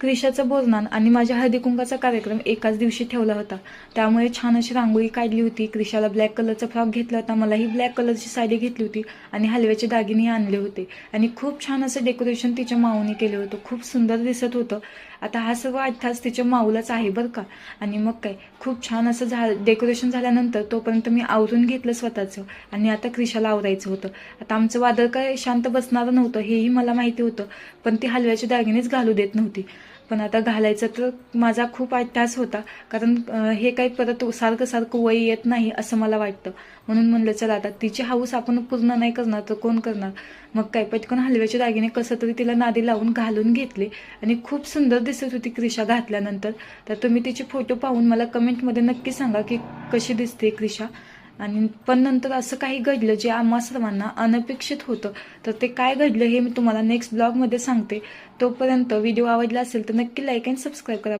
क्रिशाचं बोरनान आणि माझ्या हळदी कुंकाचा कार्यक्रम एकाच दिवशी ठेवला होता. त्यामुळे छान अशी रांगोळी काढली होती. क्रिशाला ब्लॅक कलरचा फ्रॉक घेतला होता, मलाही ब्लॅक कलरची साडी घेतली होती आणि हलव्याचे दागिने आणले होते आणि खूप छान असं डेकोरेशन तिच्या माऊने केलं होतं. खूप सुंदर दिसत होतं. आता हा सर्व अट्टास तिच्या माऊलाच आहे बरं का. आणि मग काय खूप छान असं डेकोरेशन झाल्यानंतर तोपर्यंत मी आवरून घेतलं स्वतःचं आणि आता क्रिशाला आवरायचं होतं. आता आमचं वादळ काय शांत बसणारं नव्हतं हेही मला माहिती होतं, पण ती हलव्याचे दागिनेच घालू देत नव्हती. पण आता घालायचं तर माझा खूप अट्टास होता, कारण हे काही परत सारखं सारखं वय येत नाही असं मला वाटतं. म्हणून म्हणलं चला आता तिची हाऊस आपण पूर्ण नाही करणार तर कोण करणार. मग काय पटकन हलव्याचे दागिने कसं तरी तिला नादी लावून घालून घेतले आणि खूप सुंदर दिसत होती क्रिशा घातल्यानंतर. तर तुम्ही तिचे फोटो पाहून मला कमेंटमध्ये नक्की सांगा की कशी दिसते क्रिशा. आणि पण नंतर असं काही घडलं जे आम्हा सर्वांना अनपेक्षित होतं. तर ते काय घडलं हे मी तुम्हाला नेक्स्ट ब्लॉगमध्ये सांगते. तोपर्यंत व्हिडिओ आवडला असेल तर नक्की लाईक आणि सबस्क्राईब करा.